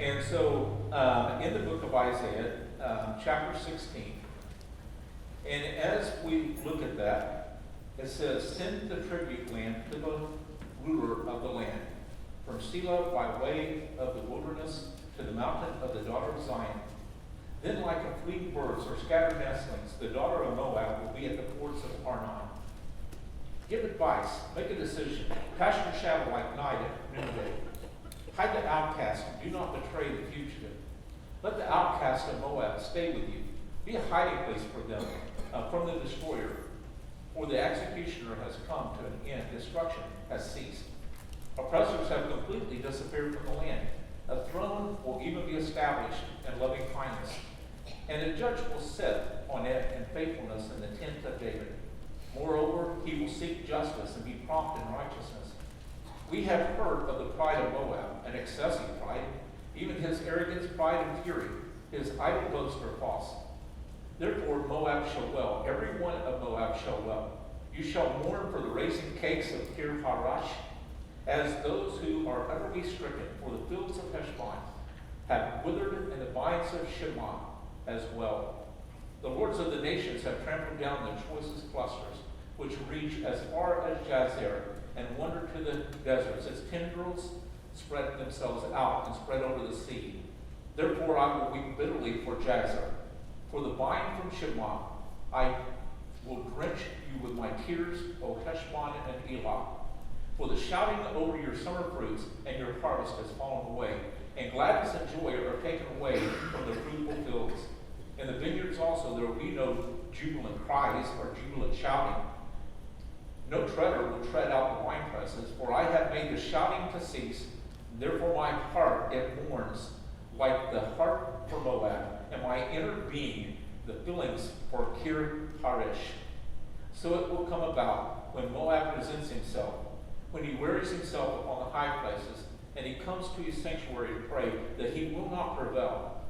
And so, in the book of Isaiah, chapter 16, and as we look at that, it says, "Send the tribute land to the ruler of the land, from Selah by way of the wilderness to the mountain of the daughter of Zion. Then like a fleeing birds or scattered nestlings, the daughter of Moab will be at the ports of Arnon. Give advice, make a decision, cast your shadow like night at noonday. Hide the outcast, and do not betray the fugitive. Let the outcast of Moab stay with you. Be a hiding place for them from the destroyer. For the executioner has come to an end. Destruction has ceased. Oppressors have completely disappeared from the land. A throne will even be established in loving kindness. And a judge will sit on it in faithfulness in the tent of David. Moreover, he will seek justice and be prompt in righteousness. We have heard of the pride of Moab, an excessive pride, even his arrogance, pride, and fury. His idle boasts are false. Therefore Moab shall well, every one of Moab shall well. You shall mourn for the racing cakes of Kir Harash, as those who are utterly stricken, for the fields of Heshbon have withered, and the vines of Shimon as well. The lords of the nations have trampled down the choicest clusters, which reach as far as Jazer, and wander to the deserts. Its tendrils spread themselves out and spread over the sea. Therefore I will weep bitterly for Jazer. For the vine from Shimon, I will drench you with my tears, O Heshbon and Elah. For the shouting over your summer fruits and your harvest has fallen away, and gladness and joy are taken away from the fruitful fields. In the vineyards also there will be no jubilant cries or jubilant shouting. No treader will tread out the winepresses, for I have made the shouting to cease. Therefore my heart it mourns, like the heart for Moab, and my inner being the feelings for Kir Harish. So it will come about when Moab presents himself, when he wearies himself upon the high places, and he comes to his sanctuary to pray, that he will not prevail.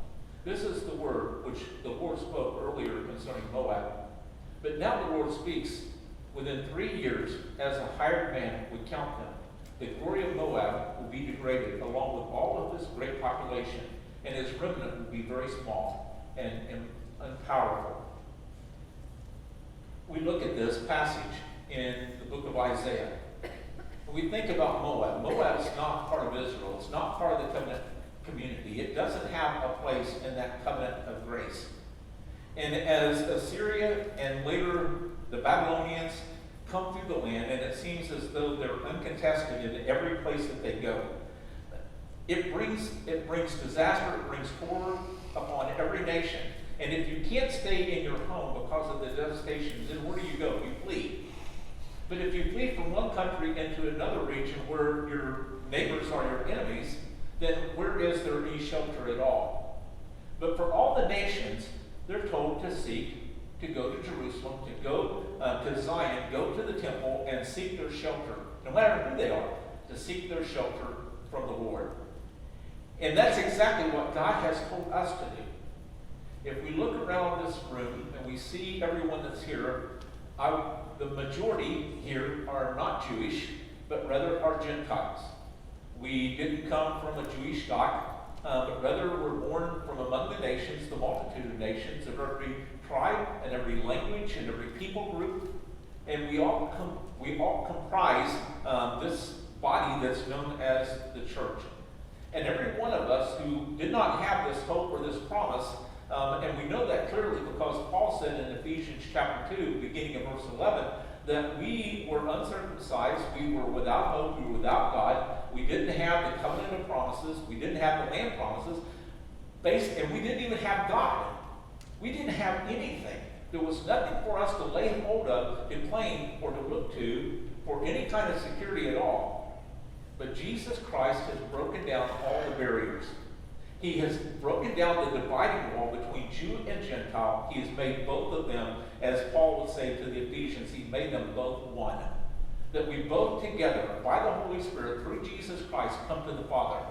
This is the word which the Lord spoke earlier concerning Moab. But now the Lord speaks, within 3 years, as a hired man would count them, the glory of Moab will be degraded, along with all of this great population, and his remnant will be very small and unpowerful. We look at this passage in the book of Isaiah. When we think about Moab, Moab is not part of Israel. It's not part of the covenant community. It doesn't have a place in that covenant of grace. And as Assyria and later the Babylonians come through the land, and it seems as though they're uncontested in every place that they go, it brings disaster, it brings horror upon every nation. And if you can't stay in your home because of the devastation, then where do you go? You flee. But if you flee from one country into another region where your neighbors are your enemies, then where is there any shelter at all? But for all the nations, they're told to seek, to go to Jerusalem, to go to Zion, go to the temple, and seek their shelter, no matter who they are, to seek their shelter from the Lord. And that's exactly what God has told us to do. If we look around this room and we see everyone that's here, the majority here are not Jewish, but rather are Gentiles. We didn't come from a Jewish stock, but rather we're born from among the nations, the multitude of nations, of every tribe and every language and every people group, and we all comprise this body that's known as the church. And every one of us who did not have this hope or this promise, and we know that clearly because Paul said in Ephesians chapter 2, beginning of verse 11, that we were uncircumcised, we were without hope, we were without God, we didn't have the covenant of promises, we didn't have the land promises, and we didn't even have God. We didn't have anything. There was nothing for us to lay hold of, to claim, or to look to for any kind of security at all. But Jesus Christ has broken down all the barriers. He has broken down the dividing wall between Jew and Gentile. He has made both of them, as Paul would say to the Ephesians, he made them both one. That we both together, by the Holy Spirit, through Jesus Christ, come to the Father.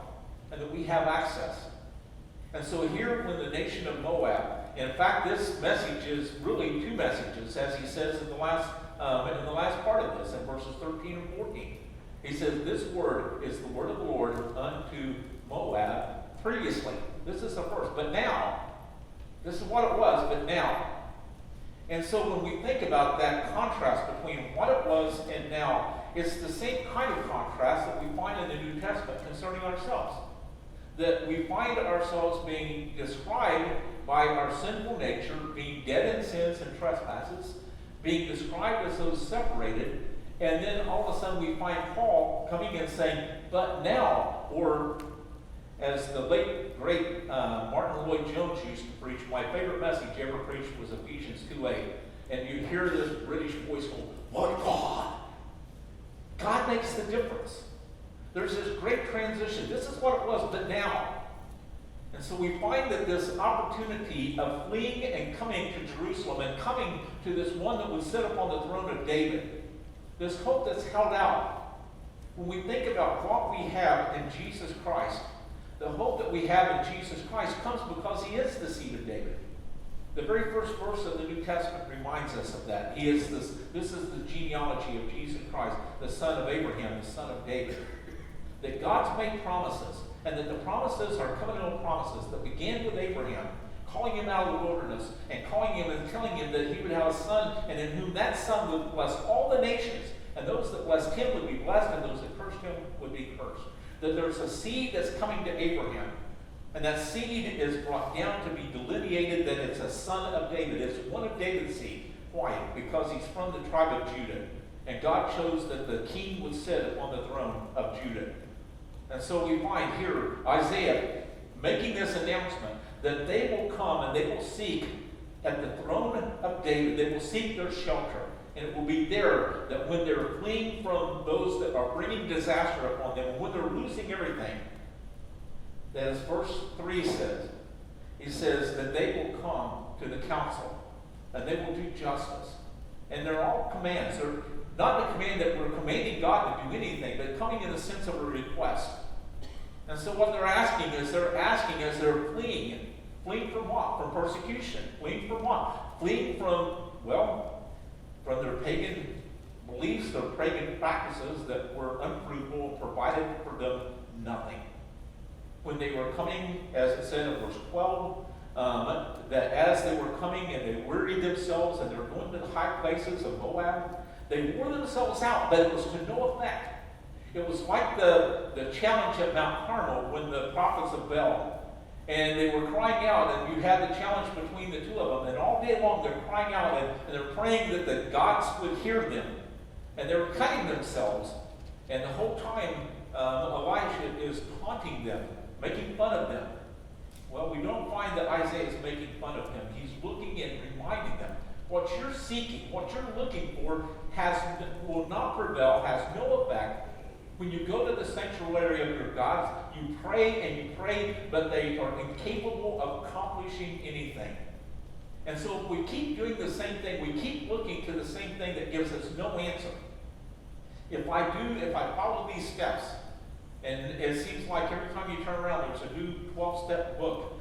And that we have access. And so here, when the nation of Moab, in fact, this message is really two messages, as he says in the last part of this, in verses 13 and 14. He says, this word is the word of the Lord unto Moab, previously. This is the first. But now, this is what it was, but now. And so when we think about that contrast between what it was and now, it's the same kind of contrast that we find in the New Testament concerning ourselves. That we find ourselves being described by our sinful nature, being dead in sins and trespasses, being described as those separated, and then all of a sudden we find Paul coming and saying, but now, or as the late, great Martin Lloyd-Jones used to preach, my favorite message he ever preached was Ephesians 2:8. And you hear this British voice go, but God. God makes the difference. There's this great transition. This is what it was, but now. And so we find that this opportunity of fleeing and coming to Jerusalem and coming to this one that would sit upon the throne of David, this hope that's held out. When we think about what we have in Jesus Christ, the hope that we have in Jesus Christ comes because he is the seed of David. The very first verse of the New Testament reminds us of that. This is the genealogy of Jesus Christ, the son of Abraham, the son of David. That God's made promises, and that the promises are covenantal promises that began with Abraham, calling him out of the wilderness, and calling him and telling him that he would have a son, and in whom that son would bless all the nations, and those that blessed him would be blessed, and those that cursed him would be cursed. That there's a seed that's coming to Abraham, and that seed is brought down to be delineated that it's a son of David. It's one of David's seed. Why? Because he's from the tribe of Judah. And God chose that the king would sit upon the throne of Judah. And so we find here Isaiah making this announcement that they will come and they will seek at the throne of David. They will seek their shelter. And it will be there that when they're fleeing from those that are bringing disaster upon them, when they're losing everything, that as verse 3 says, he says that they will come to the council and they will do justice. And they're all commands. They're not a command that we're commanding God to do anything, but coming in the sense of a request. And so what they're asking as they're fleeing. Fleeing from what? From persecution. Fleeing from what? Fleeing from their pagan beliefs, their pagan practices that were unfruitful and provided for them nothing. When they were coming, as it said in verse 12, that as they were coming and they wearied themselves and they were going to the high places of Moab, they wore themselves out, but it was to no effect. It was like the challenge at Mount Carmel when the prophets of Baal, and they were crying out, and you had the challenge between the two of them, and all day long they're crying out, and they're praying that the gods would hear them, and they were cutting themselves, and the whole time Elijah is taunting them, making fun of them. Well, we don't find that Isaiah is making fun of him. He's looking and reminding them, what you're seeking, what you're looking for will not prevail, has no effect. When you go to the sanctuary of your gods, you pray and you pray, but they are incapable of accomplishing anything. And so if we keep doing the same thing, we keep looking to the same thing that gives us no answer. If I follow these steps, and it seems like every time you turn around, there's a new 12-step book.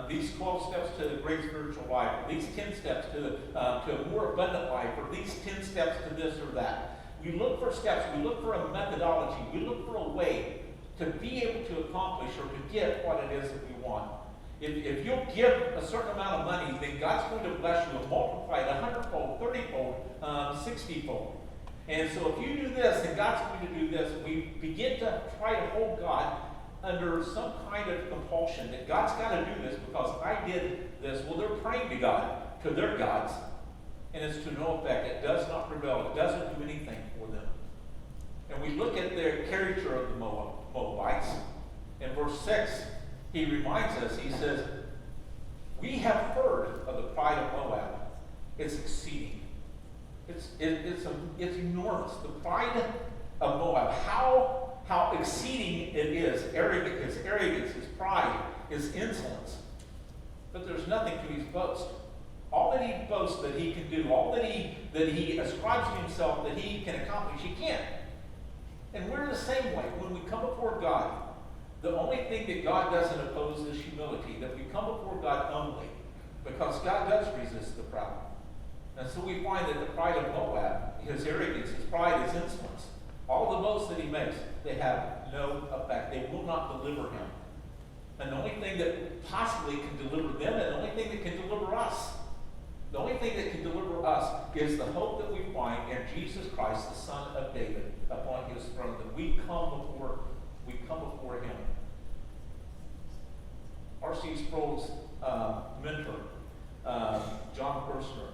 These 12 steps to the great spiritual life, or these 10 steps to a more abundant life, or these 10 steps to this or that. We look for steps, we look for a methodology, we look for a way to be able to accomplish or to get what it is that we want. If you'll give a certain amount of money, then God's going to bless you and multiply it 100-fold, 30-fold, 60-fold. And so if you do this, then God's going to do this. We begin to try to hold God under some kind of compulsion that God's got to do this because I did this. Well, they're praying to God, to their gods, and it's to no effect. It does not prevail. It doesn't do anything for them. And we look at their character of the Moabites. In verse 6, he reminds us, he says, we have heard of the pride of Moab. It's exceeding. It's enormous. The pride of Moab. How exceeding it is. His arrogance, his pride, his insolence. But there's nothing to his boast. All that he boasts that he can do, all that he ascribes to himself that he can accomplish, he can't. And we're the same way. When we come before God, the only thing that God doesn't oppose is humility, that we come before God humbly, because God does resist the proud. And so we find that the pride of Moab, his arrogance, his pride, his insolence, all the boasts that he makes, they have no effect. They will not deliver him. And the only thing that possibly can deliver them, and the only thing that can deliver us, the only thing that can deliver us is the hope that we find in Jesus Christ, the Son of David, upon his throne, that we come before him. R.C. Sproul's mentor, John Gerstner,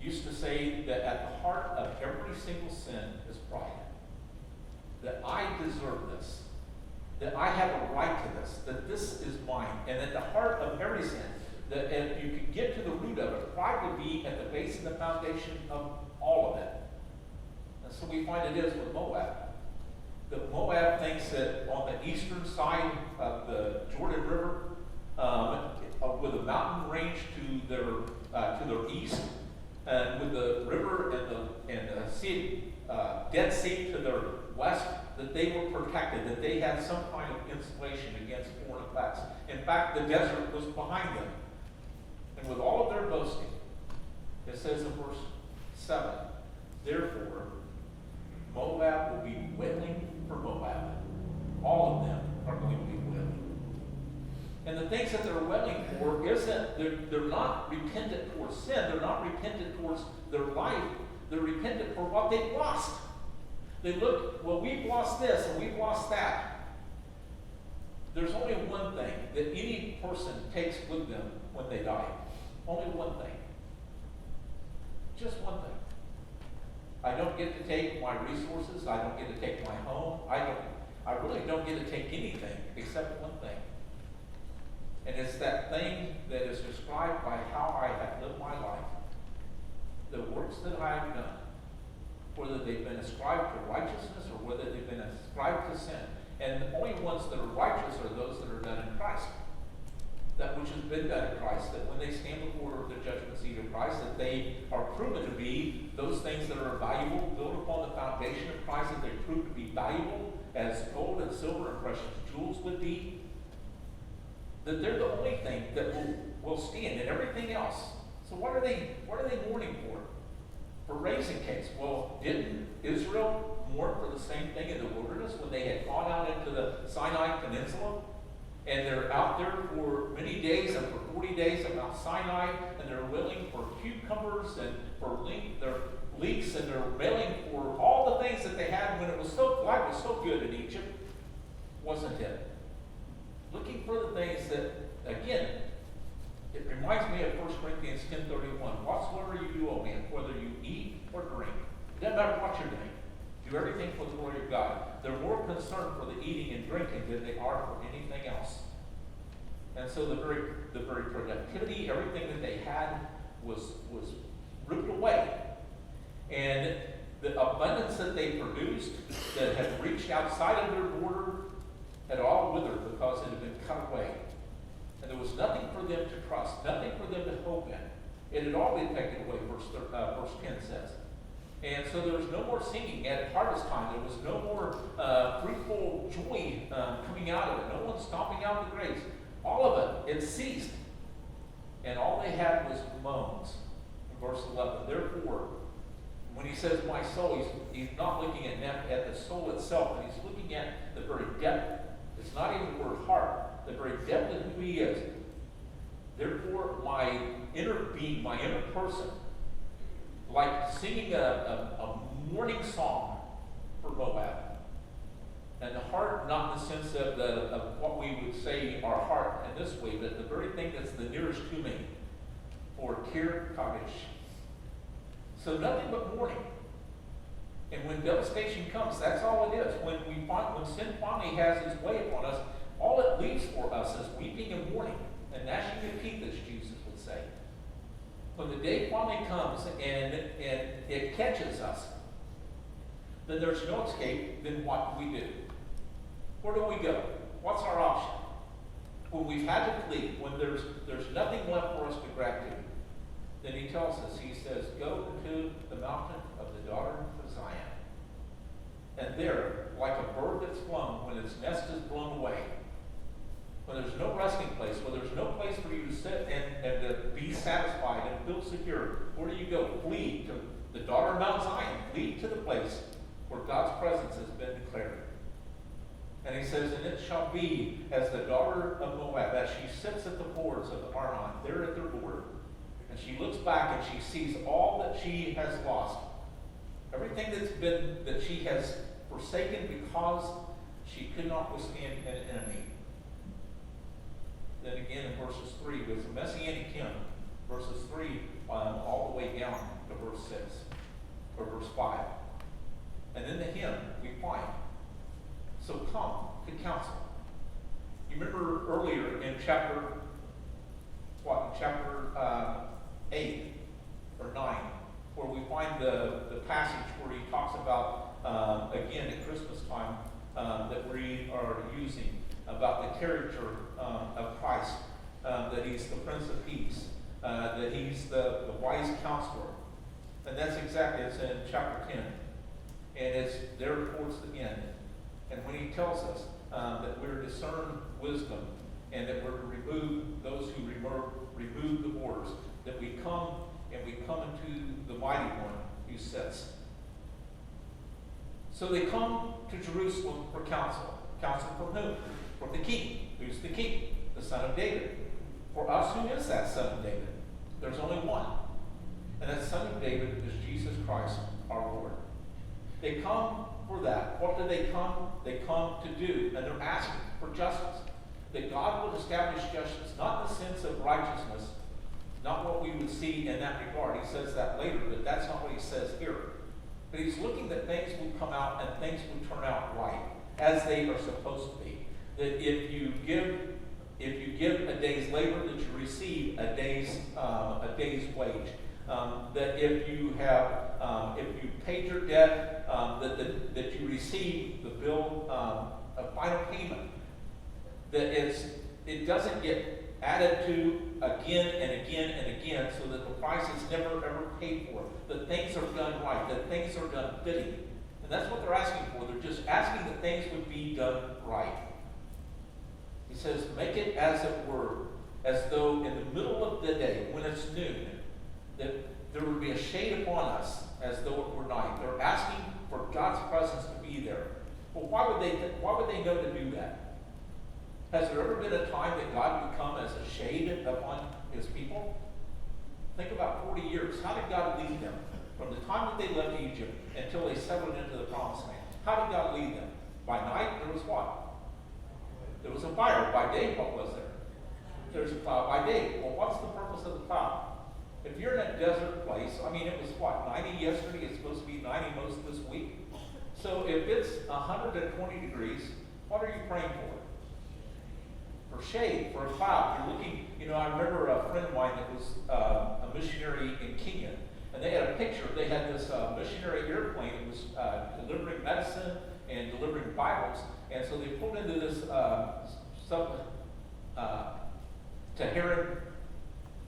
used to say that at the heart of every single sin is pride. That I deserve this, that I have a right to this, that this is mine. And at the heart of every sin, that if you could get to the root of it, pride would be at the base and the foundation of all of it. And so we find it is with Moab. That Moab thinks that on the eastern side of the Jordan River, with a mountain range to their east, and with the river and the sea, Dead Sea to their west, that they were protected, that they had some kind of insulation against foreign attacks. In fact, the desert was behind them. And with all of their boasting, it says in verse 7, therefore, Moab will be wailing for Moab. All of them are going to be wailing. And the things that they're wailing for isn't, they're not repentant towards sin, they're not repentant towards their life, they're repentant for what they've lost. They look, well, we've lost this and we've lost that. There's only one thing that any person takes with them when they die. Only one thing. Just one thing. I don't get to take my resources. I don't get to take my home. I really don't get to take anything except one thing. And it's that thing that is described by how I have lived my life. The works that I have done, whether they've been ascribed to righteousness or whether they've been ascribed to sin. And the only ones that are righteous are those that are done in Christ. That which has been done in Christ, that when they stand before the judgment seat of Christ, that they are proven to be those things that are valuable, built upon the foundation of Christ, that they prove to be valuable as gold and silver and precious jewels would be. That they're the only thing that will stand, and everything else. So what are they mourning for? For raising cakes. Well, didn't Israel mourn for the same thing in the wilderness when they had gone out into the Sinai Peninsula? And they're out there for many days, and for 40 days at Mount Sinai, and they're wailing for cucumbers and for their leeks, and they're wailing for all the things that they had when life was so good in Egypt, wasn't it? Looking for the things that, again, it reminds me of 1 Corinthians 10:31. Whatsoever you do, O man, whether you eat or drink, it doesn't matter what you're doing. Do everything for the glory of God. They're more concerned for the eating and drinking than they are for anything else. And so the very productivity, everything that they had was ripped away. And the abundance that they produced that had reached outside of their border had all withered because it had been cut away. And there was nothing for them to trust, nothing for them to hope in. It had all been taken away, verse 10 says. And so there was no more singing at harvest time. There was no more fruitful joy coming out of it. No one stomping out the grapes. All of it ceased. And all they had was moans. In verse 11, therefore, when he says my soul, he's not looking at the soul itself, but he's looking at the very depth. It's not even the word heart. The very depth of who he is. Therefore, my inner being, my inner person, like singing a morning song for Moab. And the heart, not in the sense of what we would say our heart in this way, but the very thing that's the nearest to me, for Kir Kadesh. So nothing but mourning. And when devastation comes, that's all it is. When sin finally has its way upon us, all it leaves for us is weeping and mourning, and gnashing of teeth, as Jesus would say. When the day finally comes and it catches us, then there's no escape. Then what do we do? Where do we go? What's our option? When we've had to flee, when there's nothing left for us to grab to, then he tells us, he says, go to the mountain of the daughter of Zion. And there, like a bird that's flown, when its nest is blown away, when there's no resting place, when there's no place for you to sit and to be satisfied and feel secure, where do you go? Flee to the daughter of Mount Zion. Flee to the place where God's presence has been declared. And And he says, and it shall be as the daughter of Moab, as she sits at the boards of the Arnon, there at their board, and she looks back and she sees all that she has lost, everything that she has forsaken because she could not withstand an enemy. Then again in verses 3, with the Messianic hymn, verses 3 all the way down to verse 6, or verse 5. And in the hymn we find, so come to counsel. You remember earlier in chapter 8 or 9, where we find the passage where he talks about, again at Christmas time, that we are using about the character of Christ, that he's the Prince of Peace, that he's the wise counselor. And that's exactly, it's in chapter 10. And it's there towards the end. And when he tells us that we're to discern wisdom, and that we're to remove those who remove the borders, that we come into the mighty one who sits. So they come to Jerusalem for counsel. Counsel from whom? From the king. Who's the king? The son of David. For us, who is that son of David? There's only one. And that son of David is Jesus Christ, our Lord. They come for that. What do they come? They come to do, and they're asking for justice. That God would establish justice, not in the sense of righteousness, not what we would see in that regard. He says that later, but that's not what he says here. But he's looking that things will come out and things will turn out right, as they are supposed to be. That if you give a day's labor, that you receive a day's wage. That if you paid your debt, that you receive the bill of final payment. That it doesn't get added to again and again and again, so that the price is never ever paid for. That things are done right. That things are done fitting. And that's what they're asking for. They're just asking that things would be done right. He says, make it as it were, as though in the middle of the day, when it's noon, that there would be a shade upon us, as though it were night. They're asking for God's presence to be there. Well, why would they know to do that? Has there ever been a time that God would come as a shade upon his people? Think about 40 years. How did God lead them? From the time that they left Egypt until they settled into the promised land. How did God lead them? By night, there was what? There was a fire. By day, what was there? There's a cloud by day. Well, what's the purpose of the cloud? If you're in a desert place, I mean, it was what, 90 yesterday, it's supposed to be 90 most of this week. So if it's 120 degrees, what are you praying for? For shade, for a cloud. You're looking, I remember a friend of mine that was a missionary in Kenya, and they had a picture. They had this missionary airplane that was delivering medicine and delivering Bibles, and so they pulled into this Tehran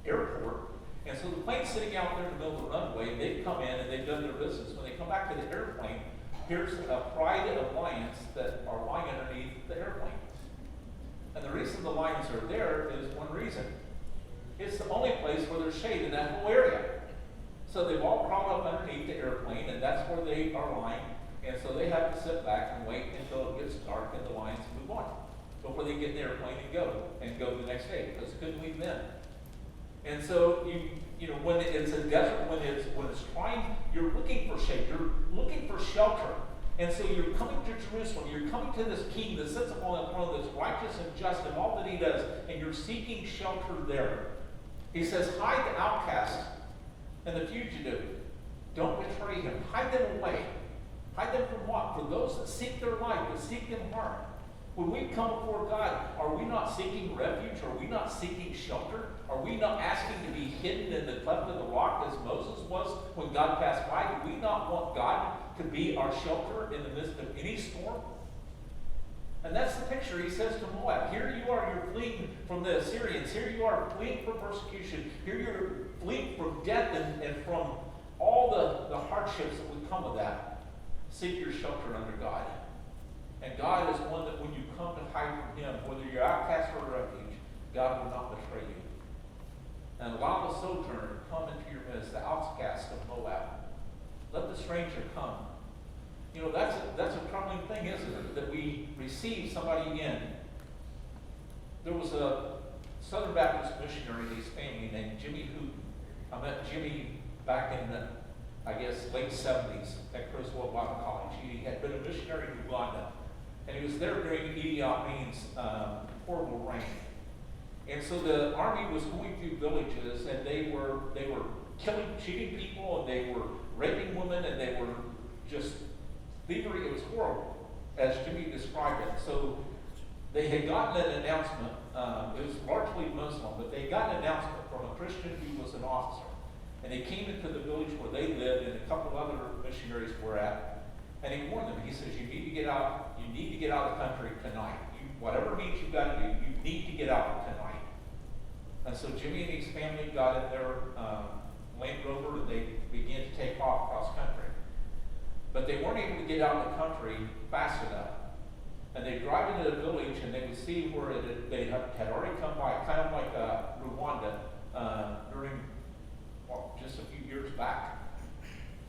airport. And so the plane's sitting out there in the middle of the runway, and they've come in and they've done their business. When they come back to the airplane, here's a pride of lions that are lying underneath the airplane. And the reason the lions are there is one reason. It's the only place where there's shade in that whole area. So they've all crawled up underneath the airplane, and that's where they are lying. And so they have to sit back and wait until it gets dark and the lions move on before they get in the airplane and go the next day, because it couldn't leave then. And so when it's a desert, when it's trying, you're looking for shade, you're looking for shelter. And so you're coming to Jerusalem, you're coming to this king that sits upon the throne that's righteous and just in all that he does, and you're seeking shelter there. He says, hide the outcast and the fugitive. Don't betray him. Hide them away. Hide them from what? For those that seek their life, that seek them harm. When we come before God, are we not seeking refuge? Are we not seeking shelter? Are we not asking to be hidden in the cleft of the rock as Moses was when God passed by? Do we not want God to be our shelter in the midst of any storm? And that's the picture he says to Moab. Here you are, you're fleeing from the Assyrians. Here you are fleeing from persecution. Here you're fleeing from death and from all the hardships that would come with that. Seek your shelter under God. And God is one that when you come to hide from him, whether you're outcast or refuge, God will not betray you. And allow the sojourner to come into your midst, the outcast of Moab. Let the stranger come. You know, that's a troubling thing, isn't it? That we receive somebody in. There was a Southern Baptist missionary and his family named Jimmy Hooten. I met Jimmy back in the, I guess, late 70s at Criswell Bible College. He had been a missionary in Uganda, and he was there during Idi Amin's horrible reign. And so the army was going through villages, and they were killing, cheating people, and they were raping women, and they were just thievery. It was horrible, as Jimmy described it. So they had gotten an announcement. It was largely Muslim, but they got an announcement from a Christian who was an officer. And he came into the village where they lived, and a couple of other missionaries were at. And he warned them. He says, "You need to get out. You need to get out of the country tonight. Whatever means you've got to do, you need to get out tonight." And so Jimmy and his family got in their Land Rover, and they began to take off cross country. But they weren't able to get out of the country fast enough. And they drive into the village, and they would see where they had already come by, kind of like Rwanda during just a few years back.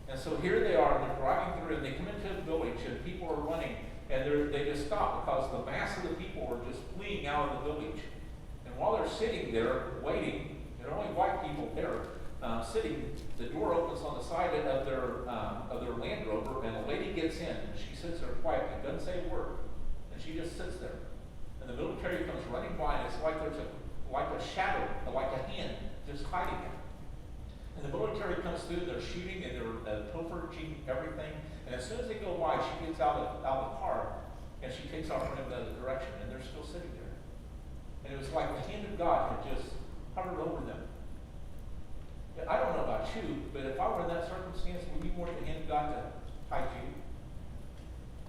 And so here they are, and they're driving through, and they come into the village, and people are running, and they just stop because the mass of the people are just fleeing out of the village. And while they're sitting there waiting, there are only white people there sitting. The door opens on the side of their Land Rover, and a lady gets in, and she sits there quietly, doesn't say a word. And she just sits there. And the military comes running by, and it's like there's a shadow, like a hand, just hiding it. And the military comes through, and they're shooting, and they're pilfering everything. And as soon as they go by, she gets out of the car, and she takes off in another direction, and they're still sitting there. And it was like the hand of God had just hovered over them. And I don't know about you, but if I were in that circumstance, would you want the hand of God to hide you?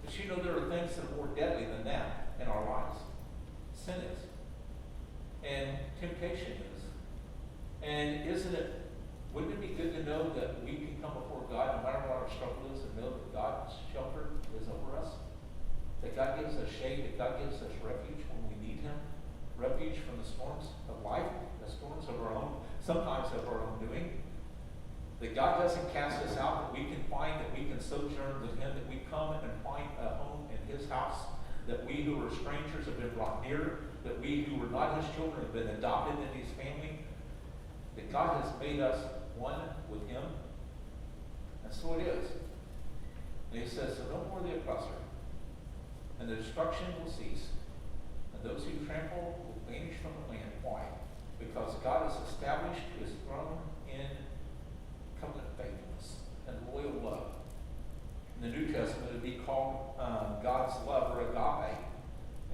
But you know there are things that are more deadly than that in our lives. Sin is. And temptation is. And wouldn't it be good to know that we can come before God no matter what our struggle is and know that God's shelter is over us? That God gives us shade, that God gives us refuge when we need Him. Refuge from the storms of life, the storms of our own, sometimes of our own doing. That God doesn't cast us out, that we can find, that we can sojourn with Him, that we come and find a home in His house, that we who are strangers have been brought near, that we who were not His children have been adopted in His family, that God has made us one with Him. And so it is. And He says, "So no more the oppressor, and the destruction will cease, and those who trample will vanish from the land." Why? Because God has established His throne in covenant faithfulness and loyal love. In the New Testament, it would be called God's love, or agape.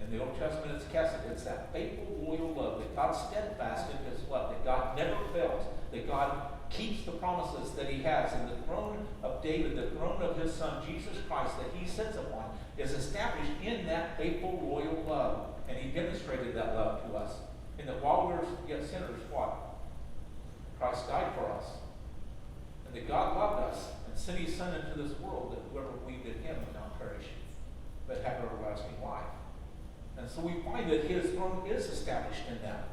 In the Old Testament, it's chesed. It's that faithful, loyal love, that God's steadfast in His love, that God never fails, that God keeps the promises that He has. And the throne of David, the throne of His Son, Jesus Christ, that He sits upon, is established in that faithful, loyal love. And He demonstrated that love to us. And that while we were yet sinners, what? Christ died for us. And that God loved us and sent His Son into this world, that whoever believed in Him would not perish, but have everlasting life. And so we find that His throne is established in that.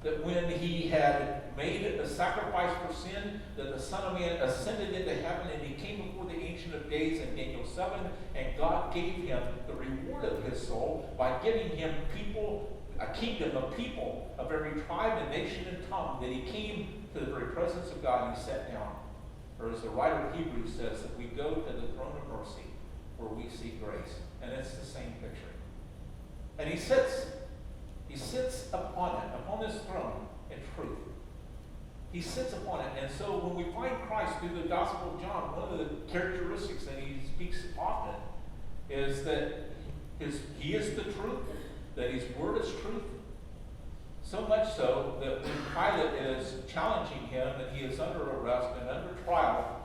That when He had made a sacrifice for sin, that the Son of Man ascended into heaven, and He came before the Ancient of Days in Daniel 7, and God gave Him the reward of His soul by giving Him people, a kingdom of people of every tribe and nation and tongue, that He came to the very presence of God and He sat down. Or as the writer of Hebrews says, that we go to the throne of mercy where we seek grace. And it's the same picture. And He sits upon it, upon this throne in truth. He sits upon it. And so when we find Christ through the Gospel of John, one of the characteristics that He speaks often is that He is the truth, that His word is truth. So much so that when Pilate is challenging Him, and He is under arrest and under trial,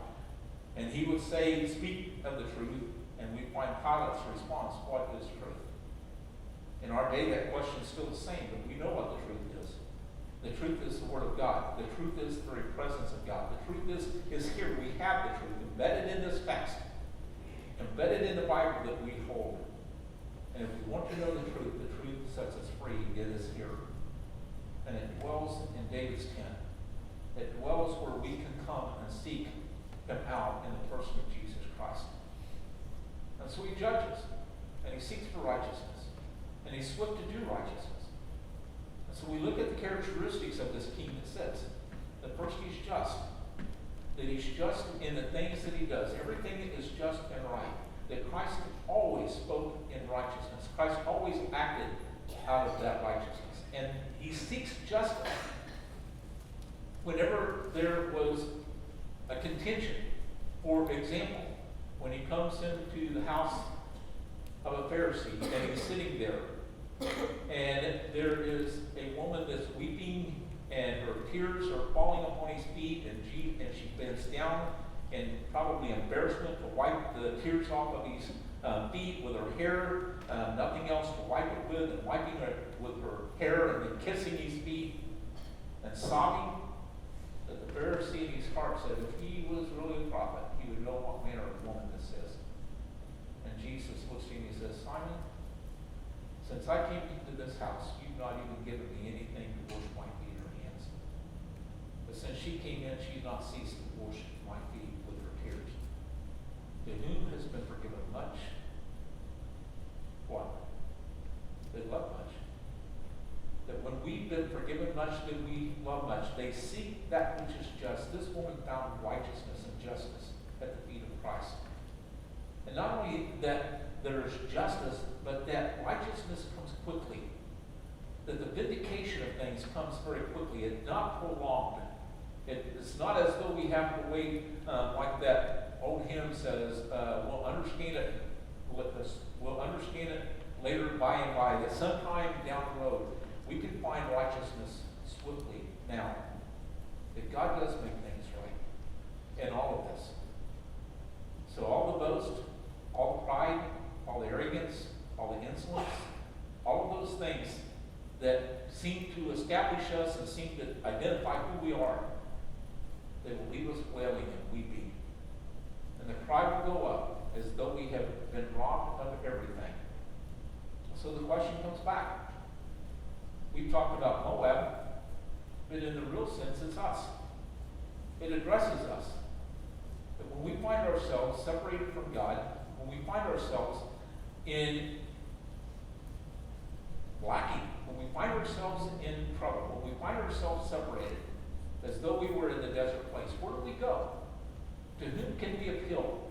and he would say, "Speak of the truth," and we find Pilate's response, "What is truth?" In our day, that question is still the same, but we know what the truth is. The truth is the Word of God. The truth is the very presence of God. The truth is here. We have the truth embedded in this text, embedded in the Bible that we hold. And if we want to know the truth sets us free. It is here. And it dwells in David's tent. It dwells where we can come and seek Him out in the person of Jesus Christ. And so he judges, and he seeks for righteousness, and he's swift to do righteousness. And so we look at the characteristics of this king that says that first he's just, that he's just in the things that he does. Everything is just and right. That Christ always spoke in righteousness. Christ always acted out of that righteousness. And he seeks justice whenever there was a contention. For example, when he comes into the house of a Pharisee and he's sitting there, and there is a woman that's weeping and her tears are falling upon his feet, and she bends down in probably embarrassment to wipe the tears off of his feet with her hair, nothing else to wipe it with, and wiping it with her hair and then kissing his feet and sobbing. That the Pharisee in his heart said, if he was really a prophet, he would know what manner of woman this is. And Jesus looks at him and he says, Simon, since I came into this house, you've not even given me anything to wash my feet or hands. But since she came in, she's not ceased to wash my feet with her tears. To whom has been forgiven much, what? They love much. That when we've been forgiven much, that we love much. They seek that which is just. This woman found righteousness and justice at the feet of Christ. And not only that there is justice, but that righteousness comes quickly. That the vindication of things comes very quickly. It's not prolonged. It's not as though we have to wait, like that old hymn says, we'll understand it. We'll understand it later by and by. That sometime down the road we can find righteousness swiftly now. That God does make things right in all of this. So all the boast, all the pride, all the arrogance, all the insolence, all of those things that seem to establish us and seem to identify who we are, they will leave us wailing and weeping. And the cry will go up as though we have been robbed of everything. So the question comes back. We've talked about Moab, but in the real sense, it's us. It addresses us. That when we find ourselves separated from God, when we find ourselves in lacking, when we find ourselves in trouble, when we find ourselves separated, as though we were in the desert place, where do we go? To whom can we appeal?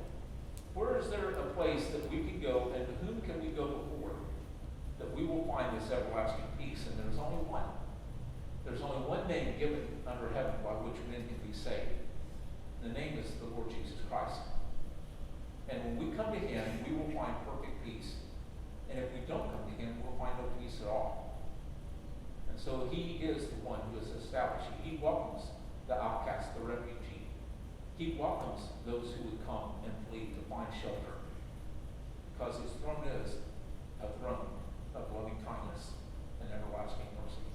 Where is there a place that we can go, and to whom can we go before? That we will find this everlasting peace, and there's only one. There's only one name given under heaven by which men can be saved. The name is the Lord Jesus Christ. And when we come to him, we will find perfect peace. And if we don't come to him, we'll find no peace at all. And so he is the one who is establishing. He welcomes the outcast, the refugee. He welcomes those who would come and flee to find shelter. Because his throne is a throne of loving kindness and everlasting mercy.